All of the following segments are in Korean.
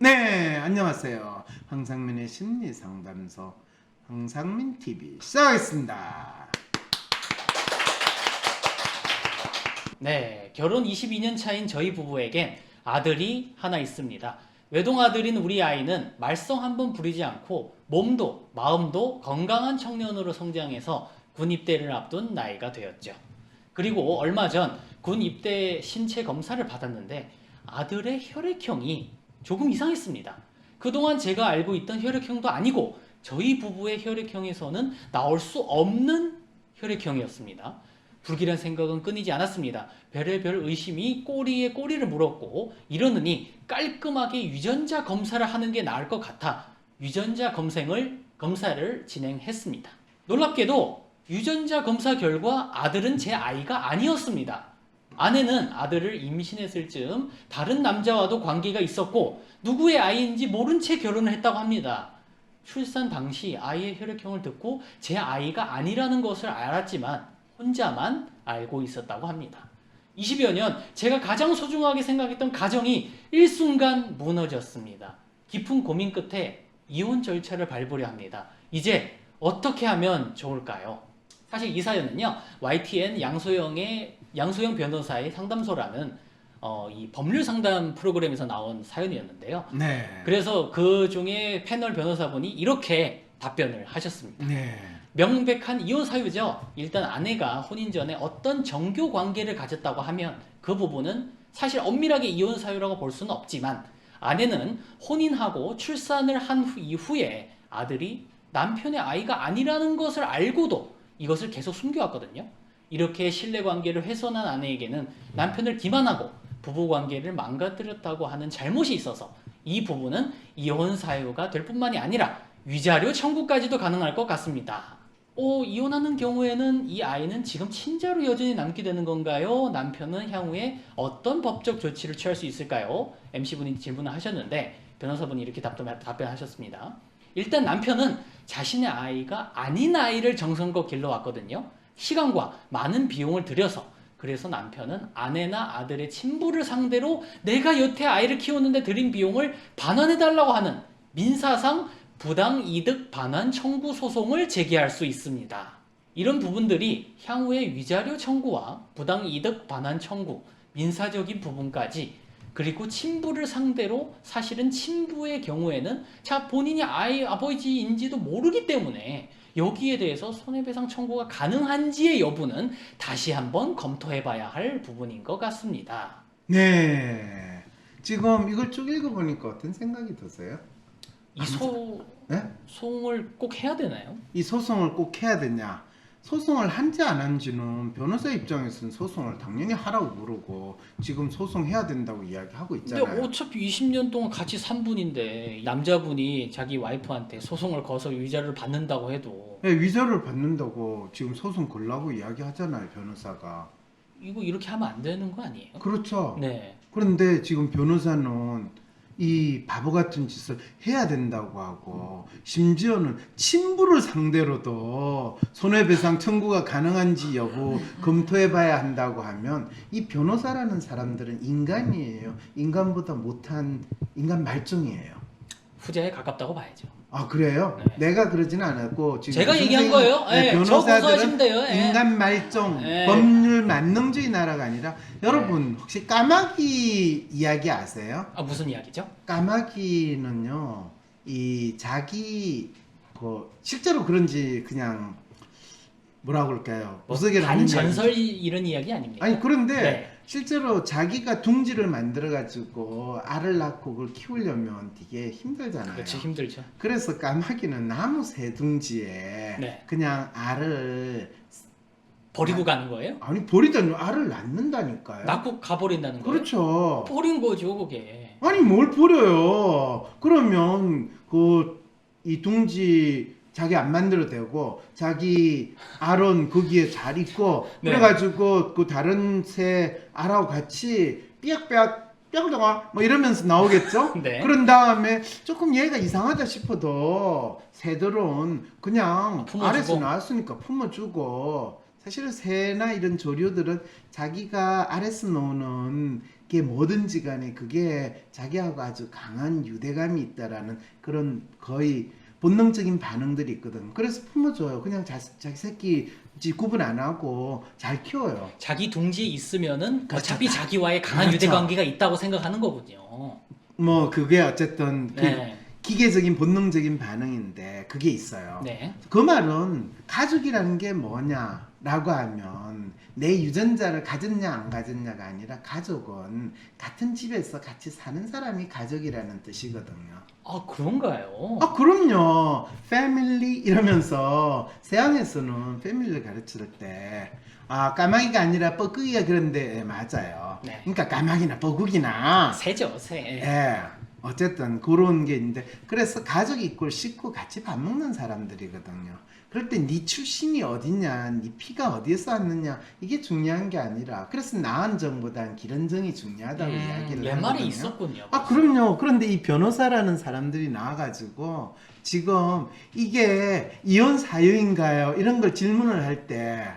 네, 안녕하세요. 황상민의 심리상담소 황상민TV 시작하겠습니다. 네, 결혼 22년 차인 저희 부부에겐 아들이 하나 있습니다. 외동아들인 우리 아이는 말썽 한 번 부리지 않고 몸도 마음도 건강한 청년으로 성장해서 군 입대를 앞둔 나이가 되었죠. 그리고 얼마 전 군 입대 신체 검사를 받았는데 아들의 혈액형이 조금 이상했습니다. 그동안 제가 알고 있던 혈액형도 아니고 저희 부부의 혈액형에서는 나올 수 없는 혈액형이었습니다. 불길한 생각은 끊이지 않았습니다. 별의별 의심이 꼬리에 꼬리를 물었고 이러느니 깔끔하게 유전자 검사를 하는 게 나을 것 같아 유전자 검사를 진행했습니다. 놀랍게도 유전자 검사 결과 아들은 제 아이가 아니었습니다. 아내는 아들을 임신했을 즈음 다른 남자와도 관계가 있었고 누구의 아이인지 모른 채 결혼을 했다고 합니다. 출산 당시 아이의 혈액형을 듣고 제 아이가 아니라는 것을 알았지만 혼자만 알고 있었다고 합니다. 20여 년 제가 가장 소중하게 생각했던 가정이 일순간 무너졌습니다. 깊은 고민 끝에 이혼 절차를 밟으려 합니다. 이제 어떻게 하면 좋을까요? 사실 이 사연은요, YTN 양소영 변호사의 상담소라는 이 법률 상담 프로그램에서 나온 사연이었는데요. 네. 그래서 그 중에 패널 변호사분이 이렇게 답변을 하셨습니다. 네. 명백한 이혼 사유죠. 일단 아내가 혼인 전에 어떤 정교 관계를 가졌다고 하면 그 부분은 사실 엄밀하게 이혼 사유라고 볼 수는 없지만 아내는 혼인하고 출산을 한 이후에 아들이 남편의 아이가 아니라는 것을 알고도 이것을 계속 숨겨왔거든요. 이렇게 신뢰관계를 훼손한 아내에게는 남편을 기만하고 부부관계를 망가뜨렸다고 하는 잘못이 있어서 이 부분은 이혼 사유가 될 뿐만이 아니라 위자료 청구까지도 가능할 것 같습니다. 이혼하는 경우에는 이 아이는 지금 친자로 여전히 남게 되는 건가요? 남편은 향후에 어떤 법적 조치를 취할 수 있을까요? MC분이 질문을 하셨는데 변호사분이 이렇게 답변하셨습니다. 일단 남편은 자신의 아이가 아닌 아이를 정성껏 길러왔거든요. 시간과 많은 비용을 들여서. 그래서 남편은 아내나 아들의 친부를 상대로 내가 여태 아이를 키우는데 들인 비용을 반환해달라고 하는 민사상 부당이득 반환 청구 소송을 제기할 수 있습니다. 이런 부분들이 향후에 위자료 청구와 부당이득 반환 청구, 민사적인 부분까지 그리고 친부를 상대로 사실은 친부의 경우에는 본인이 아버지인지도 모르기 때문에 여기에 대해서 손해배상 청구가 가능한지의 여부는 다시 한번 검토해봐야 할 부분인 것 같습니다. 네. 지금 이걸 쭉 읽어보니까 어떤 생각이 드세요? 이 네? 소송을 꼭 해야 되나요? 이 소송을 꼭 해야 되냐? 소송을 한지 안 한지는 변호사 입장에서는 소송을 당연히 하라고 그러고 지금 소송해야 된다고 이야기하고 있잖아요. 근데 어차피 20년 동안 같이 산 분인데 남자분이 자기 와이프한테 소송을 거서 위자료를 받는다고 해도 네, 위자료를 받는다고 지금 소송 걸라고 이야기하잖아요, 변호사가. 이거 이렇게 하면 안 되는 거 아니에요? 그렇죠. 네. 그런데 지금 변호사는 이 바보 같은 짓을 해야 된다고 하고 심지어는 친부를 상대로도 손해배상 청구가 가능한지 여부 검토해봐야 한다고 하면 이 변호사라는 사람들은 인간이에요. 인간보다 못한 인간 말종이에요. 후자에 가깝다고 봐야죠. 아 그래요? 네. 내가 그러진 않았고 지금 제가 얘기한 거예요. 네, 저 고소하시면 돼요. 네. 인간 말종, 네. 법률 만능주의 나라가 아니라 여러분 혹시 까마귀 이야기 아세요? 무슨 이야기죠? 까마귀는요 이 자기 실제로 그런지 그냥 뭐라고 그럴까요? 무속에 나오는 반전설 이런 이야기 아닙니까? 아니 그런데 네. 실제로 자기가 둥지를 만들어 가지고 알을 낳고 그걸 키우려면 되게 힘들잖아요. 그렇죠, 힘들죠. 그래서 까마귀는 나무 새 둥지에 네. 그냥 알을 버리고 가는 거예요? 아니 버리다니 알을 낳는다니까요. 낳고 가버린다는 거예요? 그렇죠. 버린 거죠, 그게. 아니 뭘 버려요? 그러면 이 둥지 자기 안 만들어도 되고 자기 알은 거기에 잘 있고 네. 그래가지고 그 다른 새 알하고 같이 삐약삐약 뿅뿅아 뭐 이러면서 나오겠죠? 네. 그런 다음에 조금 얘가 이상하다 싶어도 새들은 그냥 품어주고. 알에서 나왔으니까 품어주고 사실은 새나 이런 조류들은 자기가 알에서 노는 게 뭐든지 간에 그게 자기하고 아주 강한 유대감이 있다라는 그런 거의 본능적인 반응들이 있거든. 그래서 품어줘요. 그냥 자기 새끼 구분 안 하고 잘 키워요. 자기 둥지에 있으면은 그렇죠. 어차피 자기와의 강한 그렇죠. 유대관계가 있다고 생각하는 거군요. 뭐 그게 어쨌든 네. 기계적인 본능적인 반응인데 그게 있어요. 네. 그 말은 가족이라는 게 뭐냐라고 하면 내 유전자를 가졌냐 안 가졌냐가 아니라 가족은 같은 집에서 같이 사는 사람이 가족이라는 뜻이거든요. 아, 그런가요? 아 그럼요. 패밀리 이러면서 서양에서는 패밀리를 가르칠 때 까마귀가 아니라 뻐꾸기가 그런데 맞아요. 네. 그러니까 까마귀나 뻐꾸기나 새죠, 새. 예. 어쨌든 그런 게 있는데 그래서 가족 이꼴 식구 같이 밥 먹는 사람들이거든요. 그럴 때 네 출신이 어디냐, 네 피가 어디에서 왔느냐 이게 중요한 게 아니라 그래서 나은정보단 기른정이 중요하다고 이야기를 옛말에 하거든요. 있었군요. 아 그럼요. 그런데 이 변호사라는 사람들이 나와가지고 지금 이게 이혼 사유인가요? 이런 걸 질문을 할 때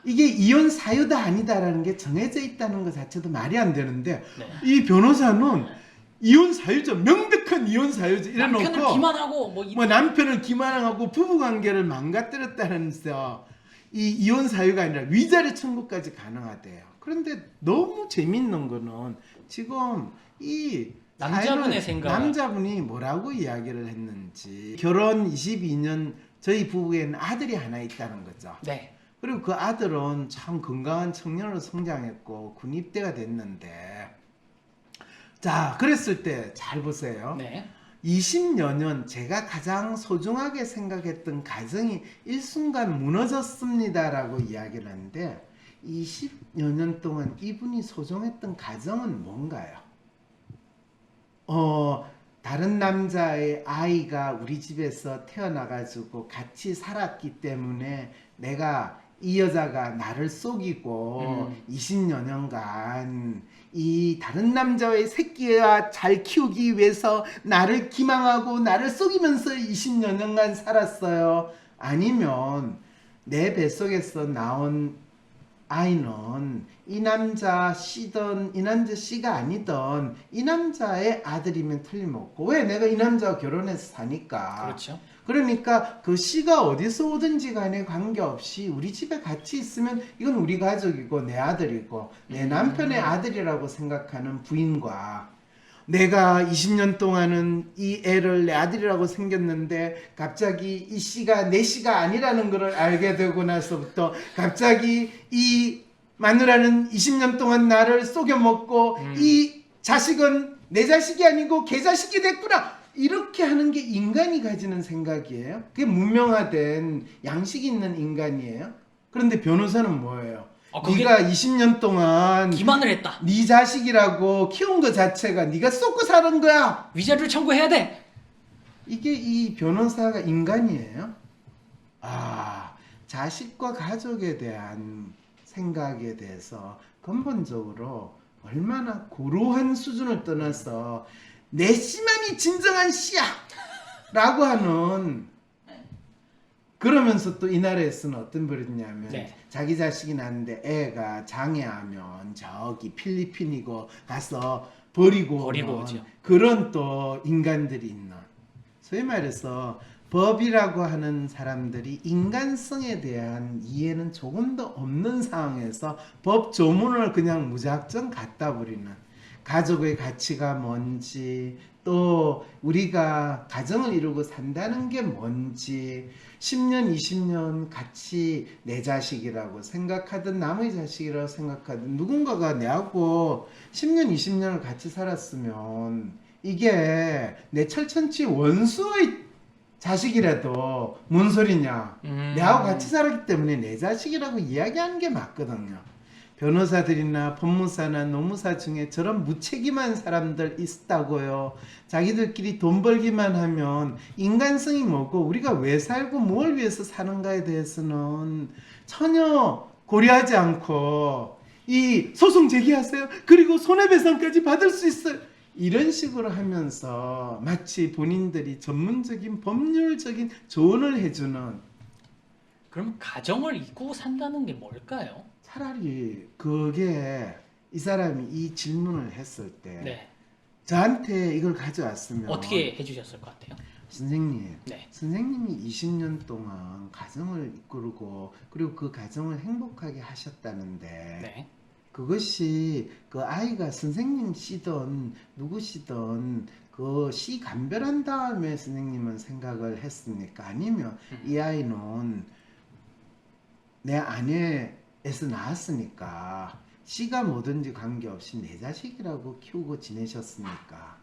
이게 이혼 사유다 아니다라는 게 정해져 있다는 것 자체도 말이 안 되는데 네. 이 변호사는 이혼 사유죠. 명백한 이혼 사유죠. 남편을 이래놓고 기만하고 뭐 남편을 기만하고 부부 관계를 망가뜨렸다면서 이 이혼 사유가 아니라 위자료 청구까지 가능하대요. 그런데 너무 재밌는 거는 지금 이 남자분의 사연을 생각. 남자분이 뭐라고 이야기를 했는지 결혼 22년 저희 부부에는 아들이 하나 있다는 거죠. 네. 그리고 그 아들은 참 건강한 청년으로 성장했고 군입대가 됐는데 자 그랬을 때 잘 보세요. 네. 20여 년 제가 가장 소중하게 생각했던 가정이 일순간 무너졌습니다라고 이야기를 하는데 20여 년 동안 이분이 소중했던 가정은 뭔가요? 다른 남자의 아이가 우리 집에서 태어나가지고 같이 살았기 때문에 내가 이 여자가 나를 속이고 20여 년간 이 다른 남자의 새끼와 잘 키우기 위해서 나를 기망하고 나를 속이면서 20여 년간 살았어요. 아니면 내 뱃속에서 나온 아이는 이 남자 씨든 이 남자 씨가 아니든 이 남자의 아들이면 틀림없고 왜 내가 이 남자와 결혼해서 사니까 그렇죠. 그러니까 그 씨가 어디서 오든지 간에 관계없이 우리 집에 같이 있으면 이건 우리 가족이고 내 아들이고 내 남편의 아들이라고 생각하는 부인과 내가 20년 동안은 이 애를 내 아들이라고 생겼는데 갑자기 이 씨가 내 씨가 아니라는 것을 알게 되고 나서부터 갑자기 이 마누라는 20년 동안 나를 속여먹고 이 자식은 내 자식이 아니고 걔 자식이 됐구나. 이렇게 하는 게 인간이 가지는 생각이에요. 그게 문명화된 양식 있는 인간이에요. 그런데 변호사는 뭐예요? 네가 20년 동안 기만을 했다. 네 자식이라고 키운 것 자체가 네가 쏟고 사는 거야. 위자료를 청구해야 돼. 이게 이 변호사가 인간이에요? 자식과 가족에 대한 생각에 대해서 근본적으로 얼마나 고루한 수준을 떠나서 내 씨만이 진정한 씨야! 라고 하는 그러면서 또 이 나라에서는 어떤 버릇이냐면 네. 자기 자식이 낳는데 애가 장애하면 저기 필리핀이고 가서 버리고 오죠. 그런 또 인간들이 있는 소위 말해서 법이라고 하는 사람들이 인간성에 대한 이해는 조금도 없는 상황에서 법 조문을 그냥 무작정 갖다 버리는 가족의 가치가 뭔지 또 우리가 가정을 이루고 산다는 게 뭔지 10년 20년 같이 내 자식이라고 생각하든 남의 자식이라고 생각하든 누군가가 내하고 10년 20년을 같이 살았으면 이게 내 철천지 원수의 자식이라도 뭔 소리냐 내하고 같이 살았기 때문에 내 자식이라고 이야기하는 게 맞거든요. 변호사들이나 법무사나 노무사 중에 저런 무책임한 사람들 있다고요. 자기들끼리 돈 벌기만 하면 인간성이 뭐고 우리가 왜 살고 뭘 위해서 사는가에 대해서는 전혀 고려하지 않고 이 소송 제기하세요. 그리고 손해배상까지 받을 수 있어요. 이런 식으로 하면서 마치 본인들이 전문적인 법률적인 조언을 해주는 그럼 가정을 잊고 산다는 게 뭘까요? 차라리 그게 이 사람이 이 질문을 했을 때 네. 저한테 이걸 가져왔으면 어떻게 해주셨을 것 같아요? 선생님, 네. 선생님이 20년 동안 가정을 이끌고 그리고 그 가정을 행복하게 하셨다는데 네. 그것이 그 아이가 선생님 씨든 누구시든 그 씨 감별한 다음에 선생님은 생각을 했습니까? 아니면 이 아이는 내 아내에서 낳았으니까 씨가 뭐든지 관계없이 내 자식이라고 키우고 지내셨습니까?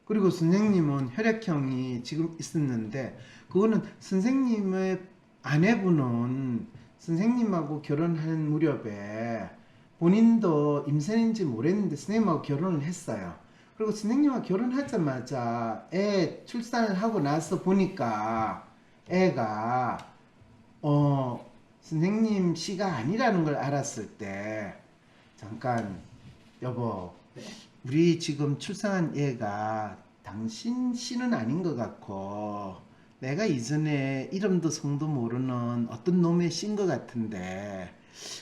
그리고 선생님은 혈액형이 지금 있었는데 그거는 선생님의 아내분은 선생님하고 결혼한 무렵에 본인도 임신인지 모르겠는데 선생님하고 결혼을 했어요. 그리고 선생님하고 결혼하자마자 애 출산을 하고 나서 보니까 애가 선생님 씨가 아니라는 걸 알았을 때 잠깐 여보 네. 우리 지금 출산한 얘가 당신 씨는 아닌 것 같고 내가 이전에 이름도 성도 모르는 어떤 놈의 씨인 것 같은데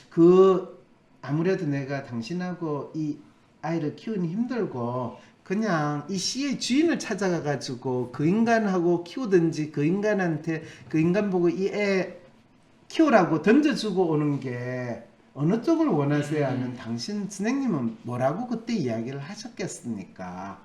그 아무래도 내가 당신하고 이 아이를 키우기 힘들고 그냥 이 씨의 주인을 찾아가 가지고 그 인간하고 키우든지 그 인간한테 그 인간 보고 이 애 키우라고 던져주고 오는 게 어느 쪽을 원하세요? 하면 당신 선생님은 뭐라고 그때 이야기를 하셨겠습니까?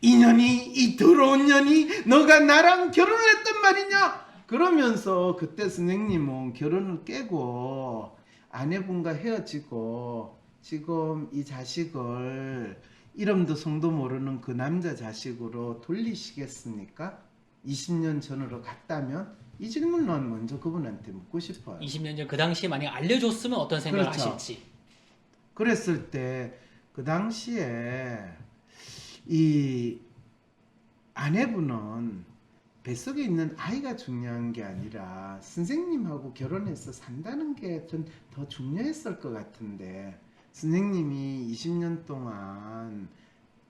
이 더러운 년이 너가 나랑 결혼을 했단 말이냐? 그러면서 그때 선생님은 결혼을 깨고 아내분과 헤어지고 지금 이 자식을 이름도 성도 모르는 그 남자 자식으로 돌리시겠습니까? 20년 전으로 갔다면? 이 질문은 먼저 그분한테 묻고 싶어요. 20년 전 그 당시에 만약 알려줬으면 어떤 생각을 그렇죠. 하실지. 그랬을 때 그 당시에 이 아내분은 뱃속에 있는 아이가 중요한 게 아니라 선생님하고 결혼해서 산다는 게 좀 더 중요했을 것 같은데 선생님이 20년 동안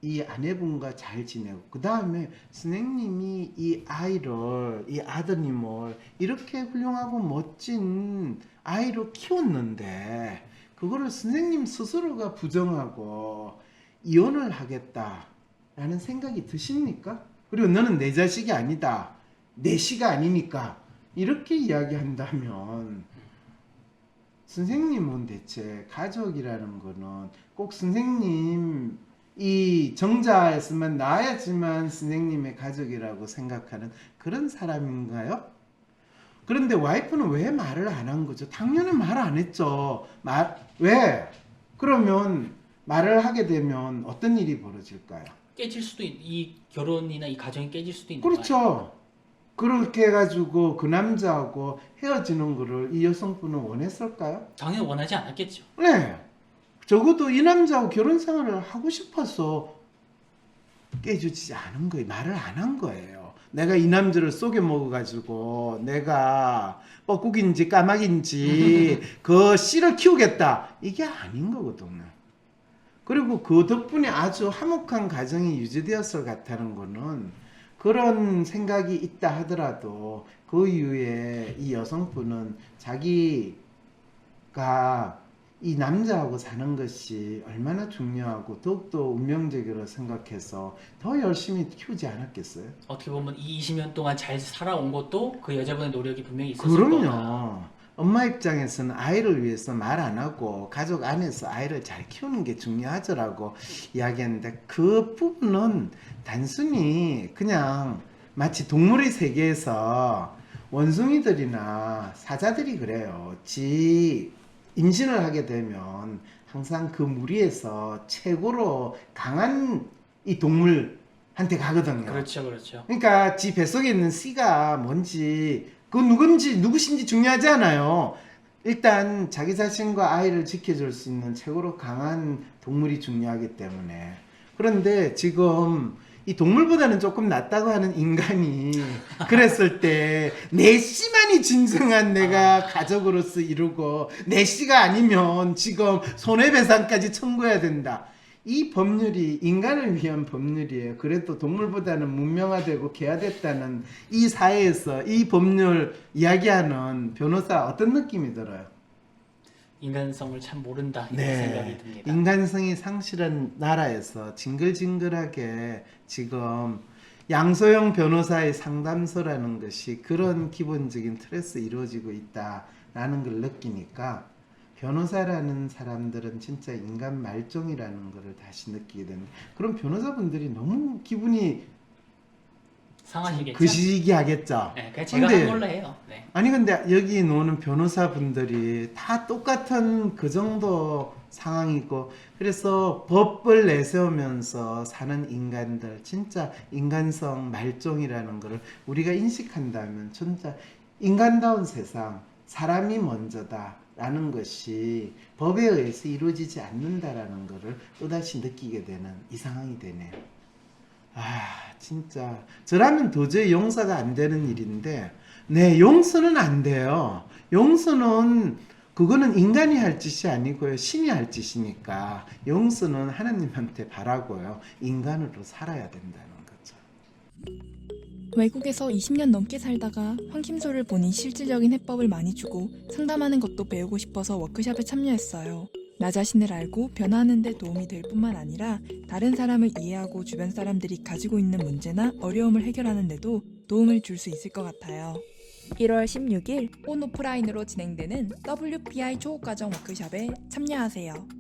이 아내분과 잘 지내고 그 다음에 선생님이 이 아이를 이 아드님을 이렇게 훌륭하고 멋진 아이로 키웠는데 그거를 선생님 스스로가 부정하고 이혼을 하겠다라는 생각이 드십니까? 그리고 너는 내 자식이 아니다. 내 씨가 아니니까 이렇게 이야기한다면 선생님은 대체 가족이라는 거는 꼭 선생님 이 정자에서만 나야지만 선생님의 가족이라고 생각하는 그런 사람인가요? 그런데 와이프는 왜 말을 안 한 거죠? 당연히 말 안 했죠. 왜? 그러면 말을 하게 되면 어떤 일이 벌어질까요? 깨질 수도 이 결혼이나 이 가정이 깨질 수도 있는 거예요. 그렇죠. 그렇게 해가지고 그 남자하고 헤어지는 거를 이 여성분은 원했을까요? 당연히 원하지 않았겠죠. 네. 적어도 이 남자하고 결혼 생활을 하고 싶어서 깨주지 않은 거예요. 말을 안 한 거예요. 내가 이 남자를 속여 먹어가지고 내가 뻐꾸기인지 까마귀인지 그 씨를 키우겠다. 이게 아닌 거거든요. 그리고 그 덕분에 아주 화목한 가정이 유지되었을 것 같다는 거는 그런 생각이 있다 하더라도 그 이후에 이 여성분은 자기가 이 남자하고 사는 것이 얼마나 중요하고 더욱더 운명적으로 생각해서 더 열심히 키우지 않았겠어요? 어떻게 보면 이 20년 동안 잘 살아온 것도 그 여자분의 노력이 분명히 있었을 거다. 그럼요. 엄마 입장에서는 아이를 위해서 말 안 하고 가족 안에서 아이를 잘 키우는 게 중요하더라고 이야기했는데 그 부분은 단순히 그냥 마치 동물의 세계에서 원숭이들이나 사자들이 그래요. 임신을 하게 되면 항상 그 무리에서 최고로 강한 이 동물한테 가거든요. 그렇죠, 그렇죠. 그러니까 지 뱃속에 있는 씨가 뭔지 그 누구신지 중요하지 않아요. 일단 자기 자신과 아이를 지켜줄 수 있는 최고로 강한 동물이 중요하기 때문에. 그런데 지금 이 동물보다는 조금 낫다고 하는 인간이 그랬을 때 내 씨만이 진정한 내가 가족으로서 이루고 내 씨가 아니면 지금 손해배상까지 청구해야 된다. 이 법률이 인간을 위한 법률이에요. 그래도 동물보다는 문명화되고 개화됐다는 이 사회에서 이 법률 이야기하는 변호사 어떤 느낌이 들어요? 인간성을 참 모른다 이런 네. 생각이 듭니다. 인간성이 상실한 나라에서 징글징글하게 지금 양소영 변호사의 상담소라는 것이 그런 기본적인 틀에서 이루어지고 있다라는 걸 느끼니까 변호사라는 사람들은 진짜 인간 말종이라는 것을 다시 느끼게 됩니다. 그럼 변호사분들이 너무 기분이 상하시겠죠? 그 시기하겠죠. 네, 그냥 제가 근데 한 걸로 해요. 네. 아니 근데 여기 노는 변호사분들이 다 똑같은 그 정도 상황이고 그래서 법을 내세우면서 사는 인간들 진짜 인간성 말종이라는 것을 우리가 인식한다면 진짜 인간다운 세상 사람이 먼저다라는 것이 법에 의해서 이루어지지 않는다라는 것을 또다시 느끼게 되는 이 상황이 되네요. 진짜 저라면 도저히 용서가 안 되는 일인데 네, 용서는 안 돼요. 용서는 그거는 인간이 할 짓이 아니고요. 신이 할 짓이니까 용서는 하나님한테 바라고요. 인간으로 살아야 된다는 거죠. 외국에서 20년 넘게 살다가 황심소를 보니 실질적인 해법을 많이 주고 상담하는 것도 배우고 싶어서 워크숍에 참여했어요. 나 자신을 알고 변화하는 데 도움이 될 뿐만 아니라 다른 사람을 이해하고 주변 사람들이 가지고 있는 문제나 어려움을 해결하는 데도 도움을 줄 수 있을 것 같아요. 1월 16일 온 오프라인으로 진행되는 WPI 초급과정 워크숍에 참여하세요.